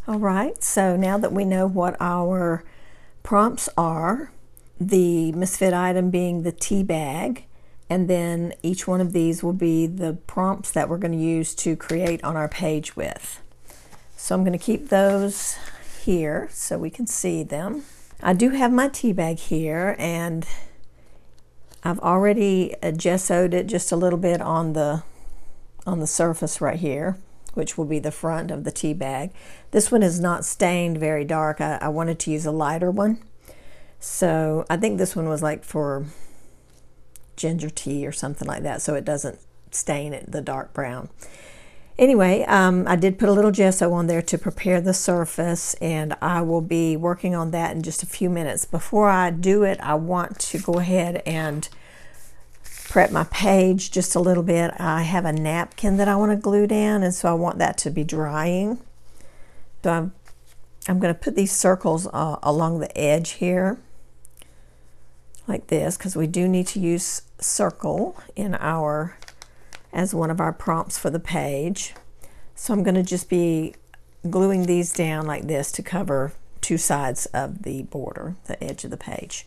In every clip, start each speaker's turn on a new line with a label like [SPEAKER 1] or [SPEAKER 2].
[SPEAKER 1] All right, so now that we know what our prompts are, the Misfit item being the tea bag, and then each one of these will be the prompts that we're going to use to create on our page with. So I'm going to keep those here so we can see them. I do have my tea bag here, and I've already gessoed it just a little bit on the surface right here, which will be the front of the tea bag. This one is not stained very dark. I wanted to use a lighter one. So I think this one was like for ginger tea or something like that, so it doesn't stain it the dark brown. Anyway, I did put a little gesso on there to prepare the surface, and I will be working on that in just a few minutes. Before I do it, I want to go ahead and prep my page just a little bit. I have a napkin that I want to glue down, and so I want that to be drying. So I'm going to put these circles along the edge here like this, because we do need to use circle in our as one of our prompts for the page. So I'm going to just be gluing these down like this to cover two sides of the border, the edge of the page.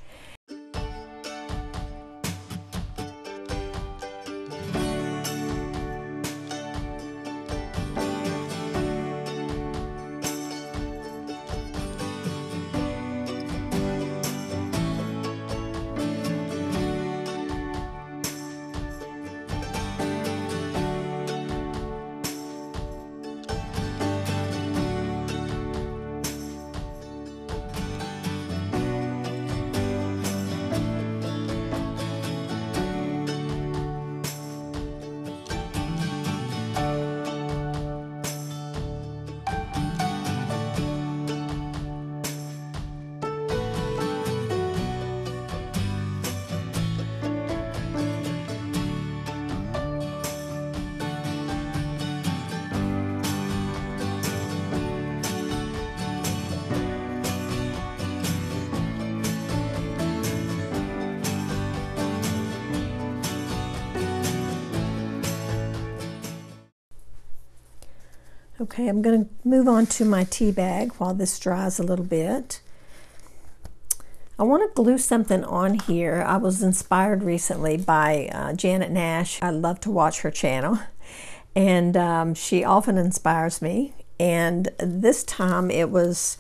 [SPEAKER 1] Okay, I'm going to move on to my tea bag while this dries a little bit. I want to glue something on here. I was inspired recently by Janet Nash. I love to watch her channel, and she often inspires me. And this time it was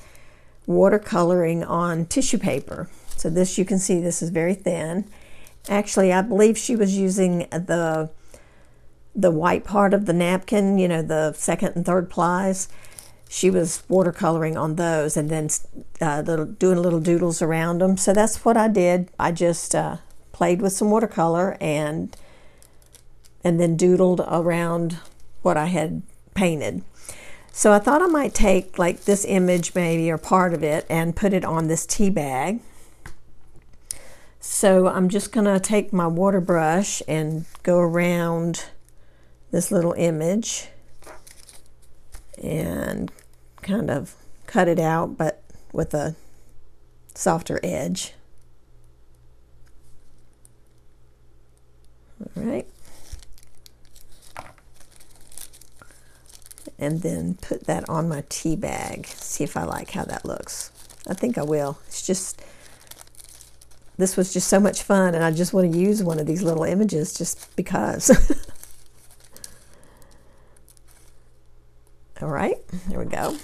[SPEAKER 1] watercoloring on tissue paper. So this, you can see this is very thin. Actually, I believe she was using the white part of the napkin, you know, the second and third plies. She was watercoloring on those, and then doing little doodles around them. So that's what I did. I just played with some watercolor and then doodled around what I had painted. So I thought I might take like this image maybe, or part of it, and put it on this tea bag. So I'm just gonna take my water brush and go around this little image and kind of cut it out, but with a softer edge. All right. And then put that on my tea bag. See if I like how that looks. I think I will. It's just, this was just so much fun, and I just want to use one of these little images just because. All right, there we go.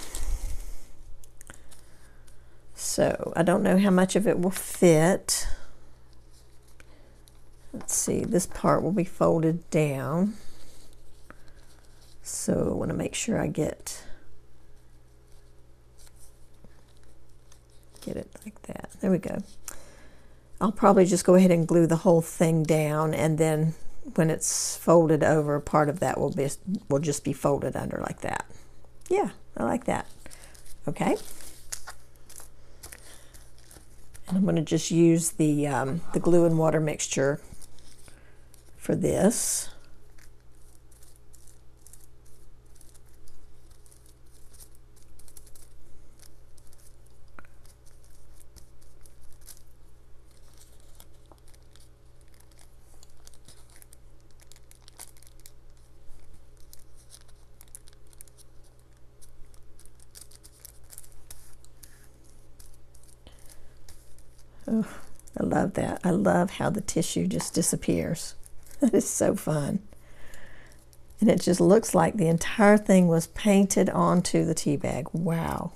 [SPEAKER 1] So I don't know how much of it will fit. Let's see, this part will be folded down. So I want to make sure I get it like that. There we go. I'll probably just go ahead and glue the whole thing down, and then when it's folded over, part of that will just be folded under like that. Yeah, I like that. Okay. And I'm going to just use the glue and water mixture for this. Oh, I love that. I love how the tissue just disappears. That is so fun. And it just looks like the entire thing was painted onto the tea bag. Wow.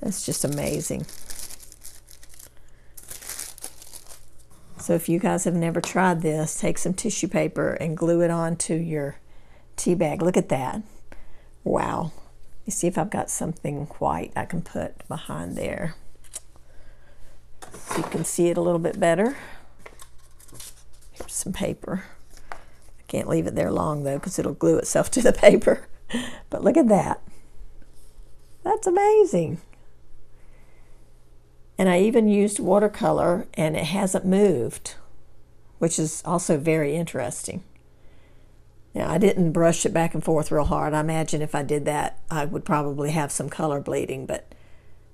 [SPEAKER 1] That's just amazing. So if you guys have never tried this, take some tissue paper and glue it onto your tea bag. Look at that. Wow. You see if I've got something white I can put behind there, so you can see it a little bit better. Here's some paper. I can't leave it there long though, because it'll glue itself to the paper. But look at that. That's amazing. And I even used watercolor and it hasn't moved, which is also very interesting. Now, I didn't brush it back and forth real hard. I imagine if I did that, I would probably have some color bleeding, but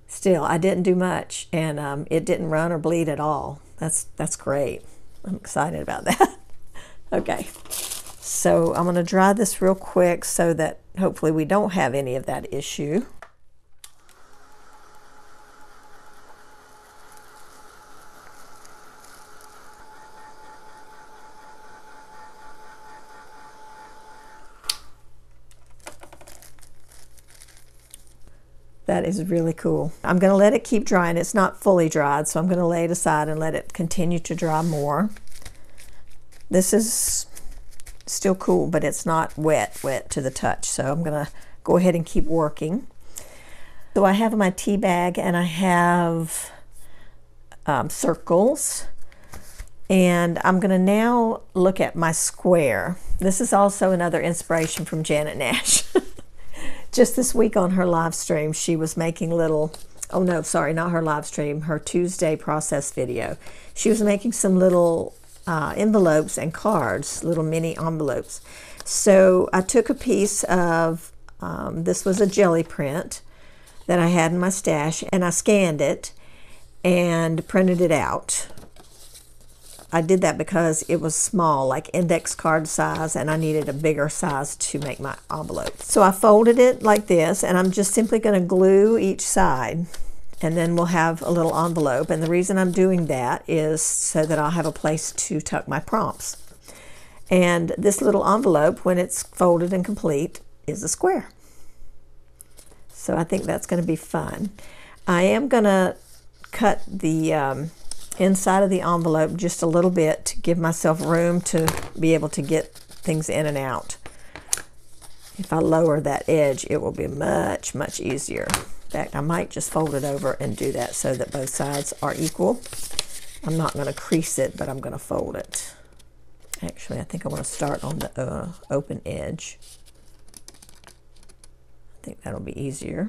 [SPEAKER 1] still, I didn't do much, and it didn't run or bleed at all. That's great. I'm excited about that. Okay, so I'm going to dry this real quick so that hopefully we don't have any of that issue. That is really cool. I'm going to let it keep drying. It's not fully dried, so I'm going to lay it aside and let it continue to dry more. This is still cool, but it's not wet to the touch, so I'm going to go ahead and keep working. So I have my tea bag and I have circles, and I'm going to now look at my square. This is also another inspiration from Janet Nash. Just this week on her live stream, she was making little, oh no, sorry, not her live stream, her Tuesday process video. She was making some little envelopes and cards, little mini envelopes. So I took a piece of, this was a jelly print that I had in my stash, and I scanned it and printed it out. I did that because it was small, like index card size, and I needed a bigger size to make my envelope. So I folded it like this, and I'm just simply going to glue each side, and then we'll have a little envelope. And the reason I'm doing that is so that I'll have a place to tuck my prompts. And this little envelope, when it's folded and complete, is a square. So I think that's going to be fun. I am going to cut the inside of the envelope just a little bit to give myself room to be able to get things in and out. If I lower that edge, it will be much, much easier. In fact, I might just fold it over and do that so that both sides are equal. I'm not going to crease it, but I'm going to fold it. Actually, I think I want to start on the open edge. I think that'll be easier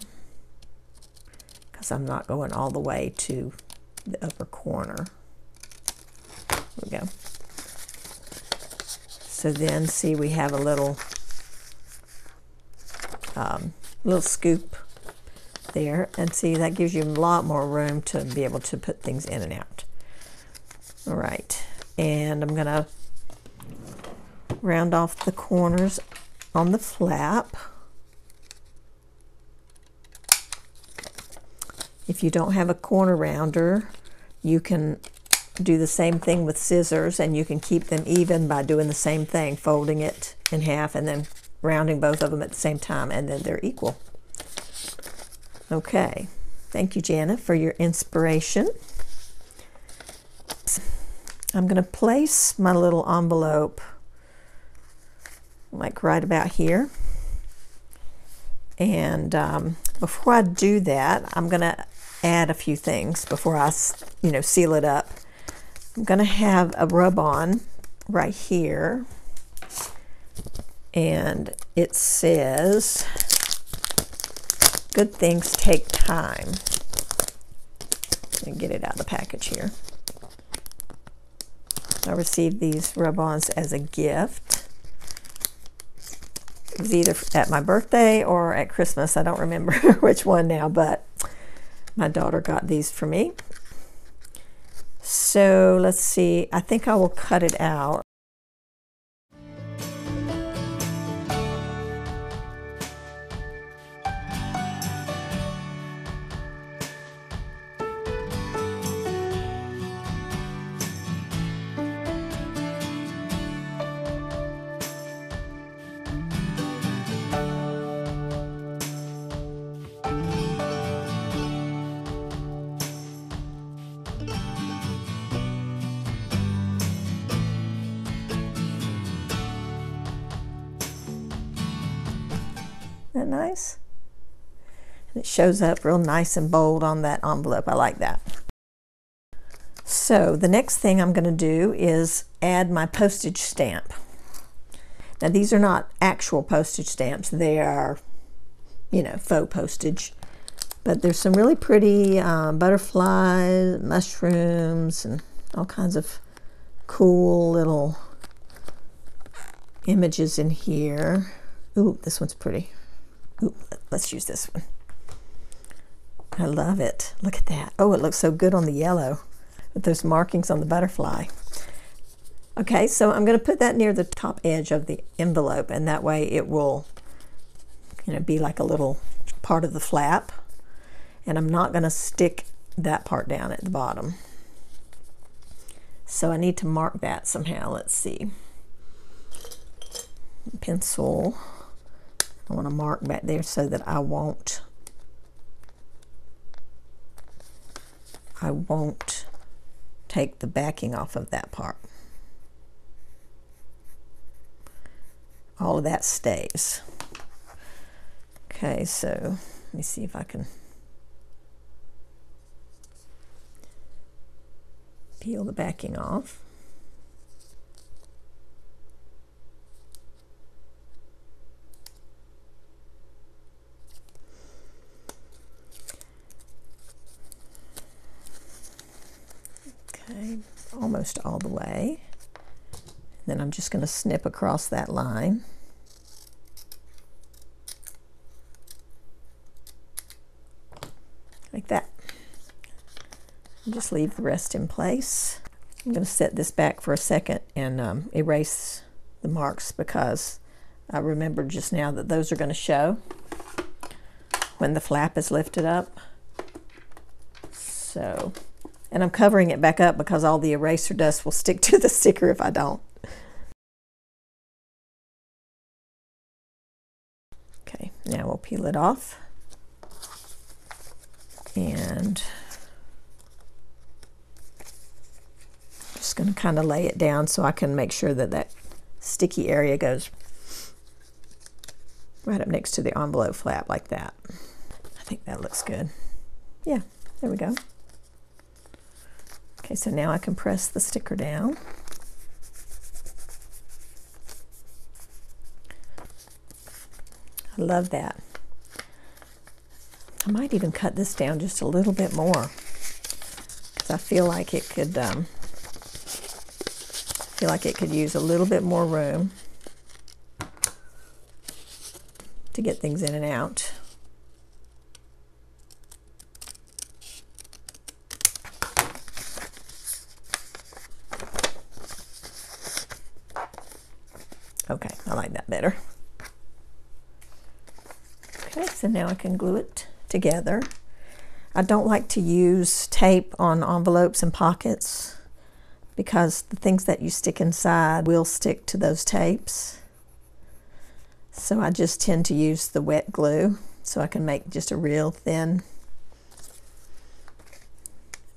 [SPEAKER 1] because I'm not going all the way to the upper corner. There we go. So then, see, we have a little scoop there, and see, that gives you a lot more room to be able to put things in and out. All right, and I'm gonna round off the corners on the flap. If you don't have a corner rounder, you can do the same thing with scissors, and you can keep them even by doing the same thing, folding it in half and then rounding both of them at the same time, and then they're equal. Okay, thank you, Jana, for your inspiration. I'm going to place my little envelope like right about here. And before I do that, I'm going to add a few things before I, seal it up. I'm going to have a rub-on right here, and it says, "Good things take time." Let me get it out of the package here. I received these rub-ons as a gift. It was either at my birthday or at Christmas. I don't remember which one now, but my daughter got these for me. So let's see, I think I will cut it out. Isn't that nice? And it shows up real nice and bold on that envelope. I like that. So the next thing I'm going to do is add my postage stamp. Now these are not actual postage stamps. They are, you know, faux postage. But there's some really pretty butterflies, mushrooms, and all kinds of cool little images in here. Ooh, this one's pretty. Ooh, let's use this one. I love it. Look at that. Oh, it looks so good on the yellow with those markings on the butterfly. Okay, so I'm going to put that near the top edge of the envelope, and that way it will, you know, be like a little part of the flap. And I'm not going to stick that part down at the bottom. So I need to mark that somehow. Let's see. Pencil. I want to mark back there so that I won't take the backing off of that part. All of that stays. Okay, so let me see if I can peel the backing off. Okay, almost all the way. Then I'm just going to snip across that line. Like that. And just leave the rest in place. I'm going to set this back for a second and erase the marks because I remembered just now that those are going to show when the flap is lifted up. So, and I'm covering it back up because all the eraser dust will stick to the sticker if I don't. Okay, now we'll peel it off. And just going to kind of lay it down so I can make sure that that sticky area goes right up next to the envelope flap like that. I think that looks good. Yeah, there we go. Okay, so now I can press the sticker down. I love that. I might even cut this down just a little bit more because I feel like it could use a little bit more room to get things in and out. Okay, I like that better. Okay, so now I can glue it together. I don't like to use tape on envelopes and pockets because the things that you stick inside will stick to those tapes. So I just tend to use the wet glue so I can make just a real thin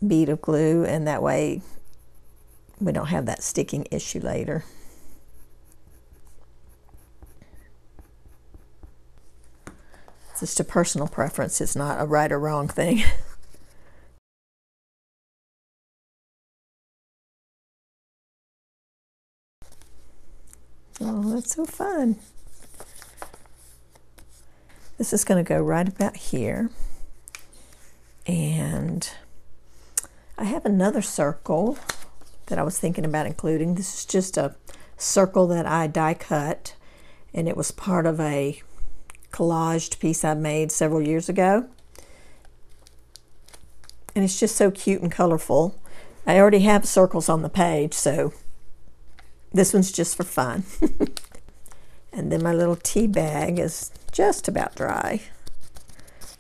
[SPEAKER 1] bead of glue, and that way we don't have that sticking issue later. It's just a personal preference. It's not a right or wrong thing. Oh, that's so fun. This is going to go right about here. And I have another circle that I was thinking about including. This is just a circle that I die cut, and it was part of a collaged piece I made several years ago. And it's just so cute and colorful. I already have circles on the page, so this one's just for fun. And then my little tea bag is just about dry.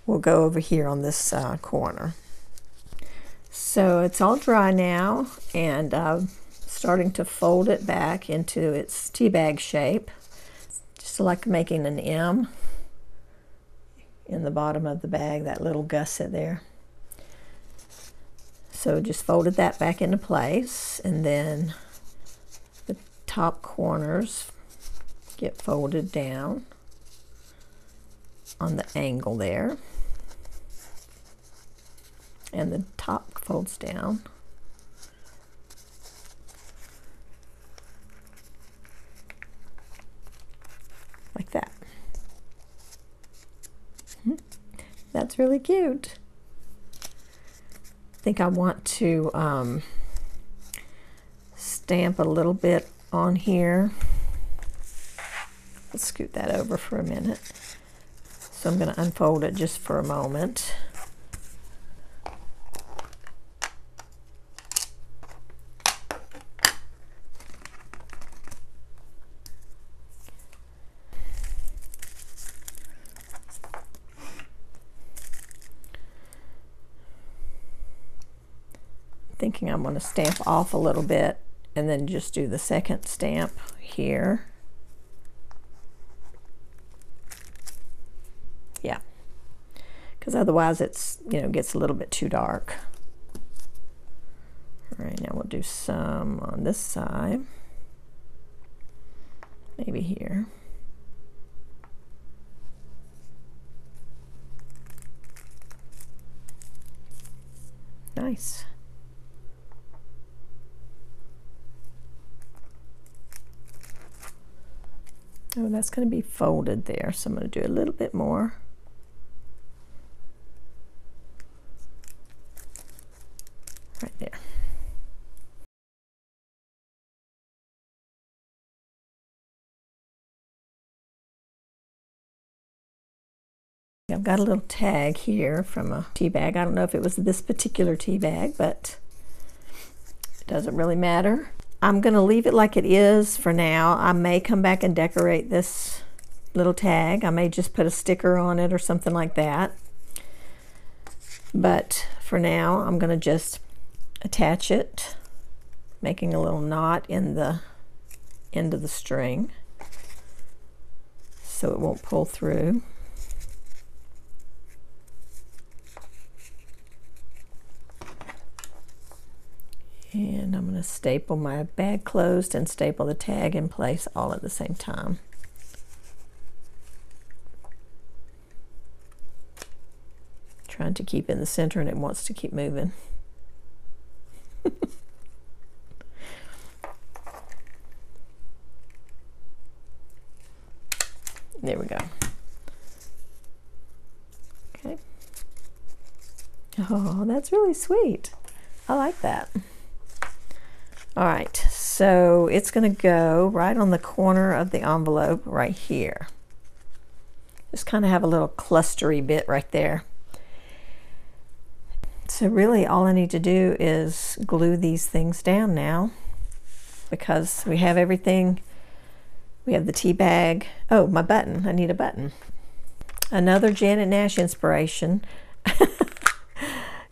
[SPEAKER 1] We'll go over here on this corner. So it's all dry now, and I'm starting to fold it back into its tea bag shape. Just like making an M in the bottom of the bag, that little gusset there. So just folded that back into place, and then the top corners get folded down. on the angle there. And the top folds down. Like that. That's really cute. I think I want to stamp a little bit on here. Let's scoot that over for a minute. So I'm going to unfold it just for a moment. Thinking I'm going to stamp off a little bit and then just do the second stamp here. Yeah, because otherwise it's, you know, gets a little bit too dark. All right, now we'll do some on this side, maybe here. Nice. Oh, that's going to be folded there, so I'm going to do a little bit more. Right there. I've got a little tag here from a tea bag. I don't know if it was this particular tea bag, but it doesn't really matter. I'm going to leave it like it is for now. I may come back and decorate this little tag. I may just put a sticker on it or something like that. But for now, I'm going to just attach it, making a little knot in the end of the string so it won't pull through. And I'm going to staple my bag closed and staple the tag in place all at the same time. Trying to keep in the center and it wants to keep moving. There we go. Okay. Oh, that's really sweet. I like that. All right, so it's going to go right on the corner of the envelope right here. Just kind of have a little clustery bit right there. So really all I need to do is glue these things down now, because we have everything. We have the tea bag. Oh, my button. I need a button. Another Janet Nash inspiration.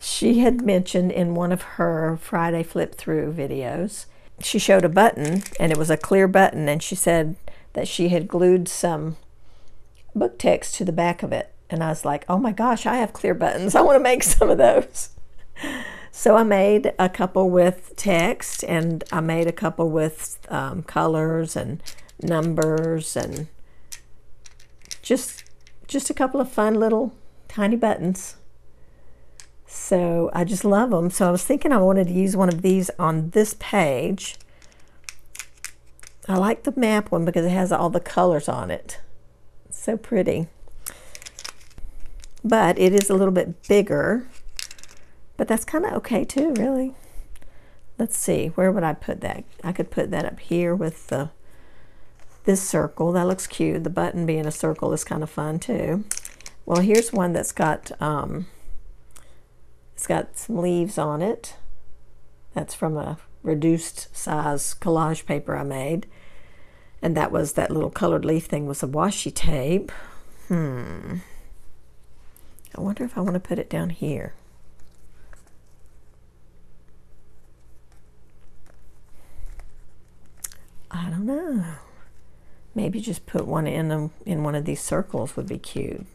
[SPEAKER 1] She had mentioned in one of her Friday flip through videos, she showed a button and it was a clear button, and she said that she had glued some book text to the back of it. And I was like, oh my gosh, I have clear buttons. I want to make some of those. So I made a couple with text, and I made a couple with colors and numbers, and just a couple of fun little tiny buttons. So I just love them. So I was thinking I wanted to use one of these on this page. I like the map one because it has all the colors on it. It's so pretty. But it is a little bit bigger. But that's kind of okay too, really. Let's see, where would I put that? I could put that up here with this circle. That looks cute. The button being a circle is kind of fun too. Well, here's one that's got it's got some leaves on it. That's from a reduced size collage paper I made. And that little colored leaf thing was a washi tape. I wonder if I want to put it down here. I don't know. Maybe just put one in one of these circles would be cute.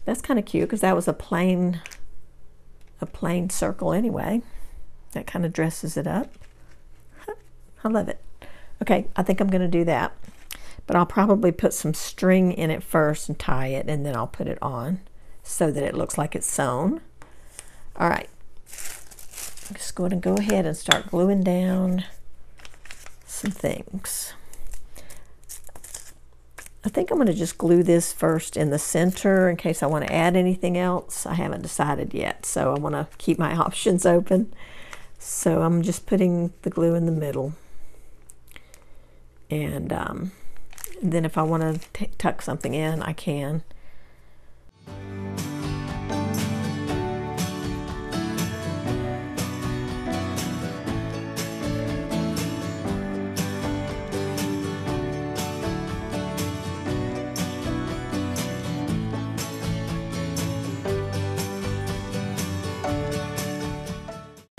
[SPEAKER 1] That's kind of cute because that was a plain circle anyway. That kind of dresses it up. I love it. Okay, I think I'm going to do that. but I'll probably put some string in it first and tie it, and then I'll put it on so that it looks like it's sewn. All right, I'm just going to go ahead and start gluing down some things. I think I'm going to just glue this first in the center in case I want to add anything else. I haven't decided yet, so I want to keep my options open. So I'm just putting the glue in the middle. And then if I want to tuck something in, I can.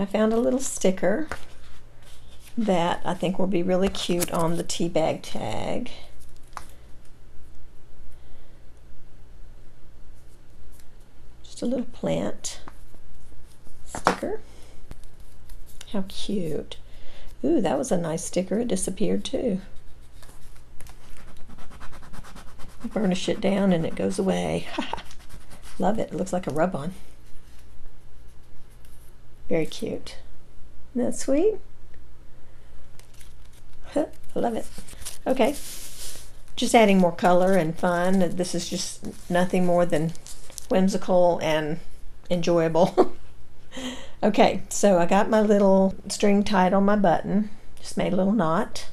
[SPEAKER 1] I found a little sticker that I think will be really cute on the tea bag tag. Just a little plant sticker. How cute. Ooh, that was a nice sticker. It disappeared too. Burnish it down and it goes away. Love it. It looks like a rub-on. Very cute. Isn't that sweet? I love it. Okay, just adding more color and fun. This is just nothing more than whimsical and enjoyable. Okay, so I got my little string tied on my button. Just made a little knot.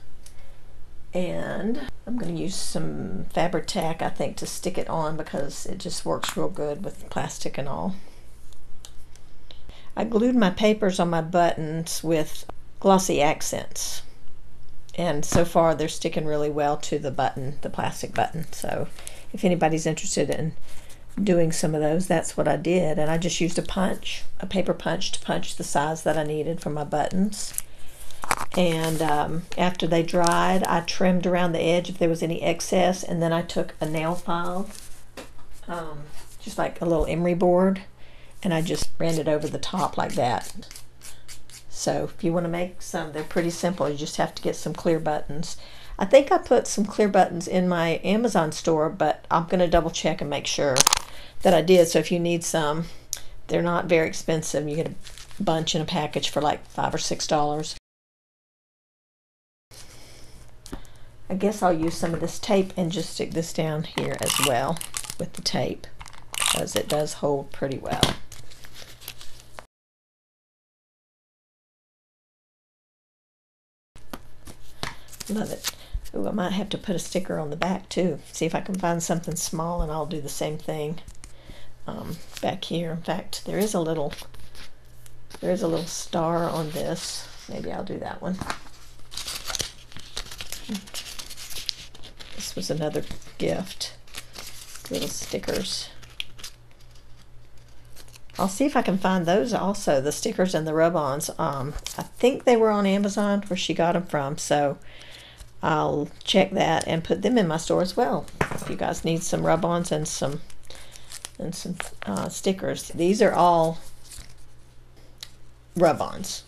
[SPEAKER 1] And I'm going to use some fabric tack, I think, to stick it on because it just works real good with plastic and all. I glued my papers on my buttons with glossy accents, and so far they're sticking really well to the button, the plastic button. So if anybody's interested in doing some of those, that's what I did. And I just used a paper punch to punch the size that I needed for my buttons. And after they dried, I trimmed around the edge if there was any excess, and then I took a nail file, just like a little emery board, and I just ran it over the top like that. So if you want to make some, they're pretty simple. You just have to get some clear buttons. I think I put some clear buttons in my Amazon store, but I'm going to double check and make sure that I did. So if you need some, they're not very expensive. You get a bunch in a package for like $5 or $6. I guess I'll use some of this tape and just stick this down here as well with the tape, because it does hold pretty well. Love it. Ooh, I might have to put a sticker on the back too. See if I can find something small, and I'll do the same thing back here. In fact, there is a little star on this. Maybe I'll do that one. This was another gift. Little stickers. I'll see if I can find those also, the stickers and the rub-ons. I think they were on Amazon where she got them from, so I'll check that and put them in my store as well. If you guys need some rub-ons and some stickers. These are all rub-ons.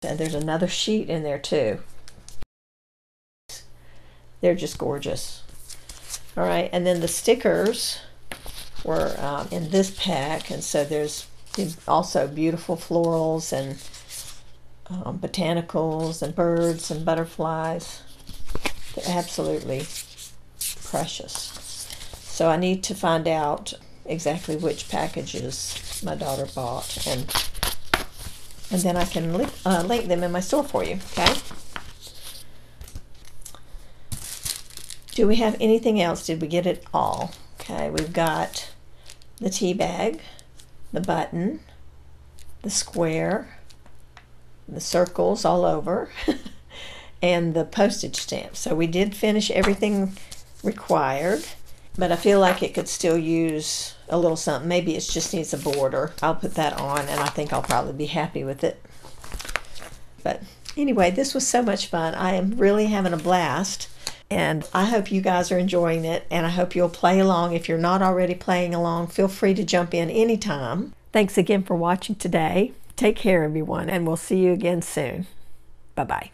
[SPEAKER 1] And there's another sheet in there too. They're just gorgeous. All right, and then the stickers were in this pack, and so there's also beautiful florals and botanicals and birds and butterflies. They're absolutely precious. So I need to find out exactly which packages my daughter bought, and then I can link them in my store for you. Okay. Do we have anything else? Did we get it all? Okay, we've got the tea bag, the button, the square, the circles all over, and the postage stamp. So we did finish everything required, but I feel like it could still use a little something. Maybe it just needs a border. I'll put that on, and I think I'll probably be happy with it. But anyway, this was so much fun. I am really having a blast. And I hope you guys are enjoying it, and I hope you'll play along. If you're not already playing along, feel free to jump in anytime. Thanks again for watching today. Take care, everyone, and we'll see you again soon. Bye-bye.